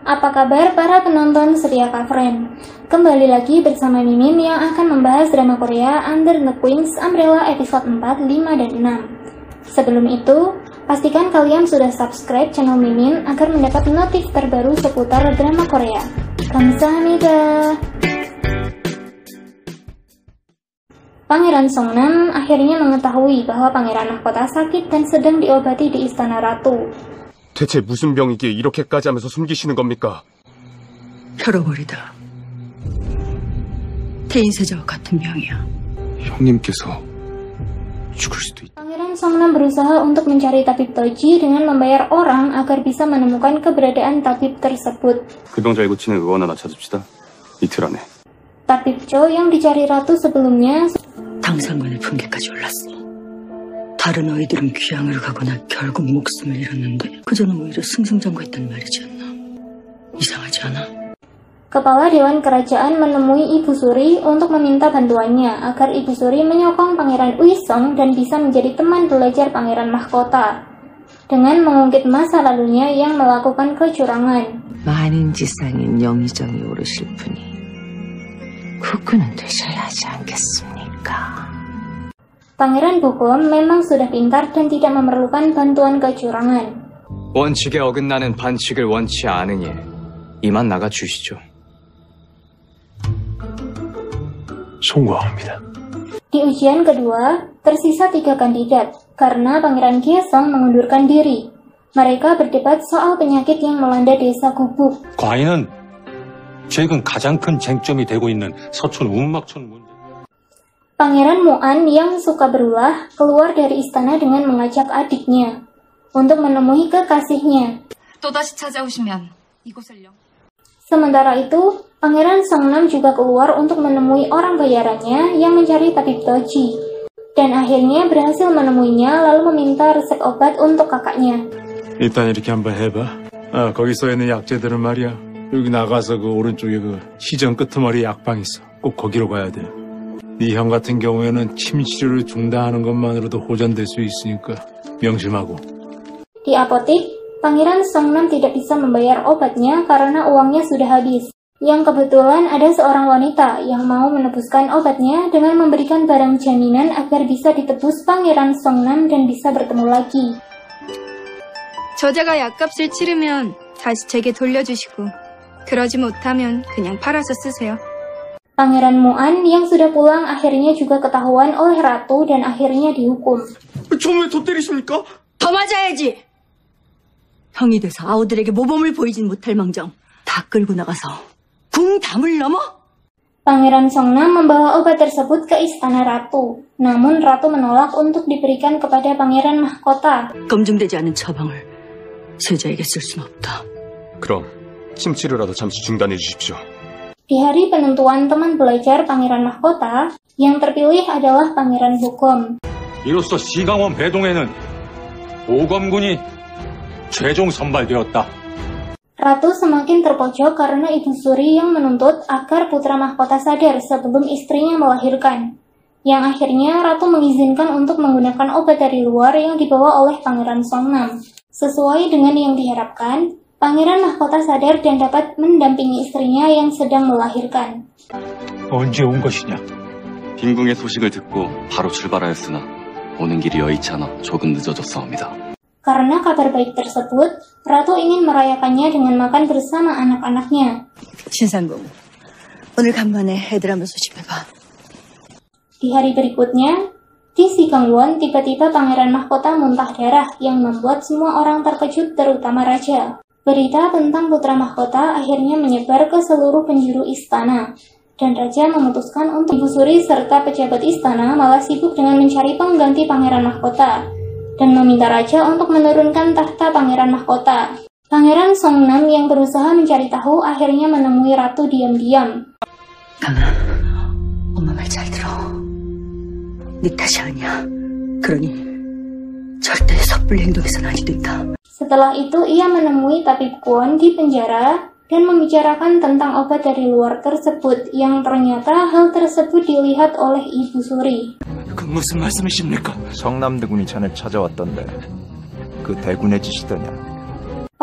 Apa kabar para penonton setia Kafren? Kembali lagi bersama Mimin yang akan membahas drama Korea Under the Queen's Umbrella episode 4, 5, dan 6. Sebelum itu, pastikan kalian sudah subscribe channel Mimin agar mendapat notif terbaru seputar drama Korea. Kamsahamnida. Pangeran Songnam akhirnya mengetahui bahwa Pangeran Mahkota sakit dan sedang diobati di Istana Ratu. 대체 무슨 병이기에 이렇게까지 하면서 숨기시는 겁니까? 혈어버리다. 태인세자와 같은 병이야. 형님께서 죽을 수도 있다. Pangeran Songnam berusaha untuk mencari tabib Toji dengan membayar orang agar bisa menemukan keberadaan tabib tersebut. 그 병 잘 고치는 의원 하나 찾읍시다. 이틀 안에. Tabib Cho yang dicari ratu sebelumnya 당상관의 품계까지 올랐어. 다른 아이들은 귀향을 가거나 결국 목숨을 잃었는데 그저는 오히려 승승장구했단 말이지 않나. 이상하지 않아? Kepala Dewan Kerajaan menemui Ibu Suri untuk meminta bantuannya agar Ibu Suri menyokong Pangeran Uisong dan bisa menjadi teman belajar Pangeran Mahkota dengan mengungkit masa lalunya yang melakukan kecurangan. 많은 지상인 영의정이 오르실 분이 국군은 되셔야 하지 않겠습니까? Pangeran Bukom memang sudah pintar dan tidak memerlukan bantuan kecurangan. 원칙에 어긋나는 반칙을 원치 않으니 이만 나가 주시죠. 송구합니다. Di ujian kedua, tersisa 3 kandidat karena Pangeran Gyeong mengundurkan diri. Mereka berdebat soal penyakit yang melanda desa Gubuk. 과인은 최근 가장 큰 쟁점이 되고 있는 서촌 운막촌 문제. Pangeran Muan yang suka berulah keluar dari istana dengan mengajak adiknya untuk menemui kekasihnya. 또다시 찾아오시면 이곳을요. Sementara itu, Pangeran Songnam juga keluar untuk menemui orang bayarannya yang mencari tabib Toji. Dan akhirnya berhasil menemuinya lalu meminta resep obat untuk kakaknya. 일단 이렇게 한번 해봐. 거기서 있는 약재들은 말이야. 여기 나가서 그 오른쪽에 그 시정 끄트머리 약방 있어. 꼭 거기로 가야 돼. 네 형 같은 경우에는 침 치료를 중단하는 것만으로도 호전될 수 있으니까 명심하고. Di apotik, Pangeran Songnam tidak bisa membayar obatnya karena uangnya sudah habis. Yang kebetulan ada seorang wanita yang mau menebuskan obatnya dengan memberikan barang jaminan agar bisa ditebus Pangeran Songnam dan bisa bertemu lagi. 저자가 약값을 치르면 다시 제게 돌려주시고 그러지 못하면 그냥 팔아서 쓰세요. Pangeran Muan yang sudah pulang akhirnya juga ketahuan oleh ratu dan akhirnya dihukum. 좀 왜 더 때리십니까? 더 맞아야지! 형이 돼서 아우들에게 모범을 보이진 못할 망정 다 끌고 나가서 궁담을 넘어? Pangeran Songnam membawa obat tersebut ke istana ratu. Namun ratu menolak untuk diberikan kepada Pangeran Mahkota. 검증되지 않은 처방을 세자에게 쓸 수는 없다. 그럼 침 치료라도 잠시 중단해 주십시오. Di hari penentuan teman belajar Pangeran Mahkota, yang terpilih adalah Pangeran Bukom. 이로써 시강원 배동에는 오검군이 최종 선발되었다. Ratu semakin terpojok karena Ibu Suri yang menuntut agar putra mahkota sadar sebelum istrinya melahirkan. Yang akhirnya Ratu mengizinkan untuk menggunakan obat dari luar yang dibawa oleh Pangeran Songnam. Sesuai dengan yang diharapkan, Pangeran Mahkota sadar dan dapat mendampingi istrinya yang sedang melahirkan. 언제 온 것이냐? 빈궁의 소식을 듣고 바로 출발하였으나 오는 길이 여의치 않아 조금 늦어졌사옵니다. Karena kabar baik tersebut, Ratu ingin merayakannya dengan makan bersama anak-anaknya. 신상궁, 오늘 간만에 애들 한번 소집해봐. Di hari berikutnya, di Sigangwon tiba-tiba Pangeran Mahkota muntah darah yang membuat semua orang terkejut terutama Raja. Berita tentang putra mahkota akhirnya menyebar ke seluruh penjuru istana. Dan Raja memutuskan untuk Ibu Suri serta pejabat istana malah sibuk dengan mencari pengganti Pangeran Mahkota. Dan meminta Raja untuk menurunkan tahta Pangeran Mahkota. Pangeran Songnam yang berusaha mencari tahu akhirnya menemui Ratu diam-diam. 강아, 엄마 말 잘 들어. 네 탓이 아니야. 그러니 절대 섣불리 행동해서는 아니 된다. Setelah itu, ia menemui tabib Kwon di penjara dan membicarakan tentang obat dari luar tersebut yang ternyata hal tersebut dilihat oleh Ibu Suri. 그 무슨 말씀이십니까? 성남대군이 자네 찾아왔던데 그 대군의 짓이더냐?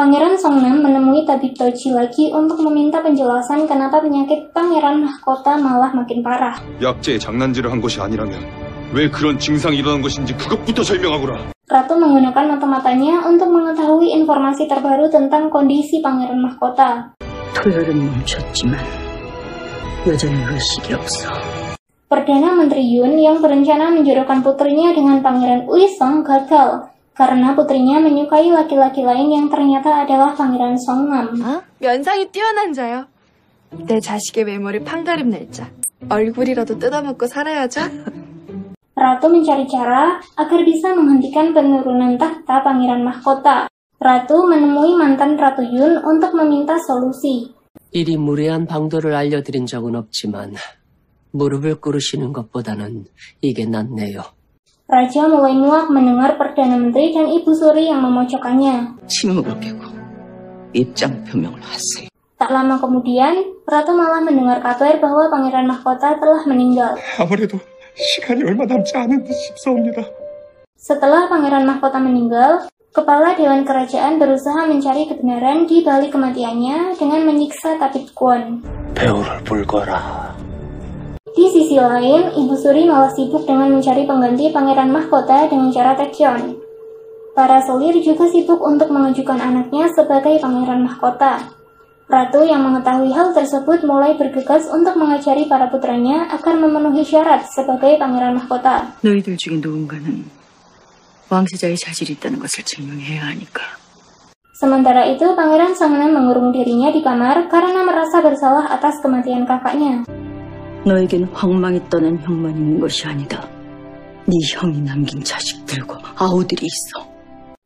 Pangeran Songnam menemui tabib Toji lagi untuk meminta penjelasan kenapa penyakit Pangeran Mahkota malah makin parah. 약제에 장난질을 한 것이 아니라면 왜 그런 증상이 일어난 것인지 그것부터 설명하거라. Ratu menggunakan mata-matanya untuk mengetahui informasi terbaru tentang kondisi Pangeran Mahkota. 토열은 멈췄지만 여전히 의식이 없어. Perdana Menteri Yun yang berencana menjodohkan putrinya dengan Pangeran Uisong gagal karena putrinya menyukai laki-laki lain yang ternyata adalah Pangeran Songnam. 면상이 뛰어난 자요. 내 자식의 외모를 판가름 낼 자. 얼굴이라도 뜯어먹고 살아야죠. Ratu mencari cara agar bisa menghentikan penurunan tahta Pangeran Mahkota. Ratu menemui mantan Ratu Yun untuk meminta solusi. 이리 무례한 방도를 알려드린 적은 없지만 무릎을 꿇으시는 것보다는 이게 낫네요. Raja mulai muak mendengar Perdana Menteri dan Ibu Suri yang memojokkannya. 침묵을 깨고 입장 표명을 하세요. Tak lama kemudian, Ratu malah mendengar kabar bahwa Pangeran Mahkota telah meninggal. 아무래도 시간이 얼마 남지 않은 듯 싶사옵니다. Setelah Pangeran Mahkota meninggal, Kepala Dewan Kerajaan berusaha mencari kebenaran di balik kematiannya dengan menyiksa tabib Kwon. 배우를 불거라. Di sisi lain, Ibu Suri malah sibuk dengan mencari pengganti Pangeran Mahkota dengan cara Taekyon. Para selir juga sibuk untuk mengajukan anaknya sebagai Pangeran Mahkota. Ratu yang mengetahui hal tersebut mulai bergegas untuk mengajari para putranya agar memenuhi syarat sebagai Pangeran Mahkota. 너희들 중에 누군가는 왕세자의 자질이 있다는 것을 증명해야 하니까. Sementara itu, Pangeran Songnam mengurung dirinya di kamar karena merasa bersalah atas kematian kakaknya. 너에겐 황망이 떠난 형만 있는 것이 아니다. 네 형이 남긴 자식들과 아우들이 있어.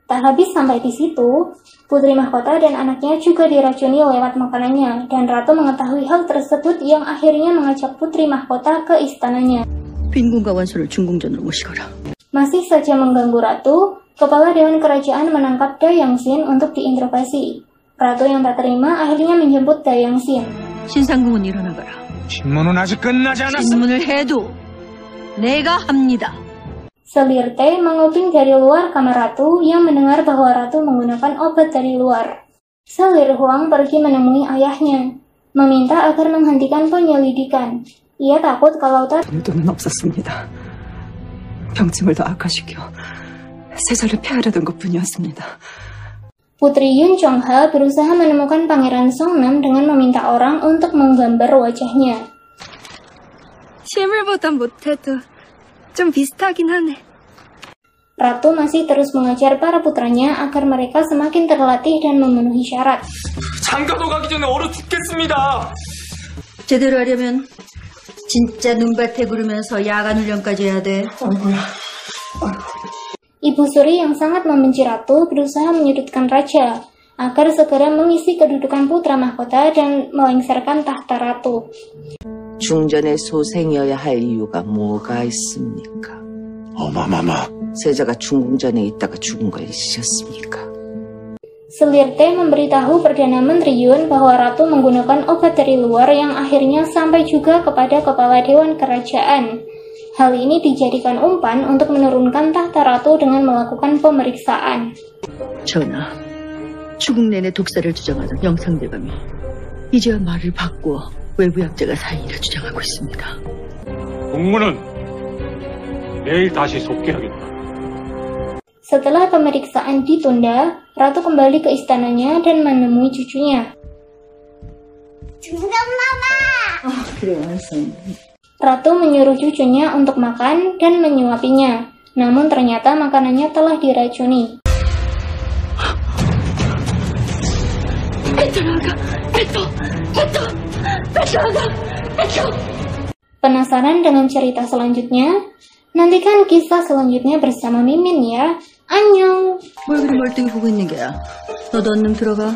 Tak habis sampai di situ, Putri Mahkota dan anaknya juga diracuni lewat makanannya, dan Ratu mengetahui hal tersebut yang akhirnya mengajak Putri Mahkota ke istananya. 빈군과 원소를 중궁전으로 모시거라. Masih saja mengganggu Ratu, Kepala Dewan Kerajaan menangkap Da Yangsin untuk diinterogasi. Ratu yang tak terima akhirnya menjemput Da Yangsin. 신상궁은 일어나가라. 신문은 아직 끝나지 않았어. 신문을 해도 내가 합니다. Selir Te menguping dari luar kamar Ratu yang mendengar bahwa Ratu menggunakan obat dari luar. Selir Huang pergi menemui ayahnya, meminta agar menghentikan penyelidikan. Ia takut kalau 돈은 없었습니다. 병증을 더 악화시켜 세자를 폐하려던 것뿐이었습니다. Putri Yun Chongha berusaha menemukan Pangeran Songnam dengan meminta orang untuk menggambar wajahnya. 실물보단 못해도 좀 비슷하긴 하네. Ratu masih terus mengajar para putranya agar mereka semakin terlatih dan memenuhi syarat. 장가도 가기 전에 얼어 죽겠습니다. 제대로 하려면 진짜 눈밭에 구르면서 야간 훈련까지 해야 돼. Ibu Suri yang sangat membenci Ratu berusaha menyudutkan Raja agar segera mengisi kedudukan putra mahkota dan melengsarkan tahta Ratu. 중전의 소생이어야 할 이유가 뭐가 있습니까? 어마마마. 세자가 중궁전에 있다가 죽은 걸 잊으셨습니까? Selir Te memberitahu Perdana Menteri Yun bahwa Ratu menggunakan obat dari luar yang akhirnya sampai juga kepada Kepala Dewan Kerajaan. Hal ini dijadikan umpan untuk menurunkan tahta Ratu dengan melakukan pemeriksaan. 전하, 추궁 내내 독사를 주장하던 영상대감이 이제야 말을 바꾸어 외부 약자가 사인이라 주장하고 있습니다. 공문은 내일 다시 속개하겠다. Setelah pemeriksaan ditunda, Ratu kembali ke istananya dan menemui cucunya. 그래, 완성. Ratu menyuruh cucunya untuk makan dan menyuapinya. Namun ternyata makanannya telah diracuni. Penasaran dengan cerita selanjutnya? Nantikan kisah selanjutnya bersama Mimin ya. 안녕. 뭘 그리 멀뚱히 보고 있는 게야. 너도 얼른 들어가.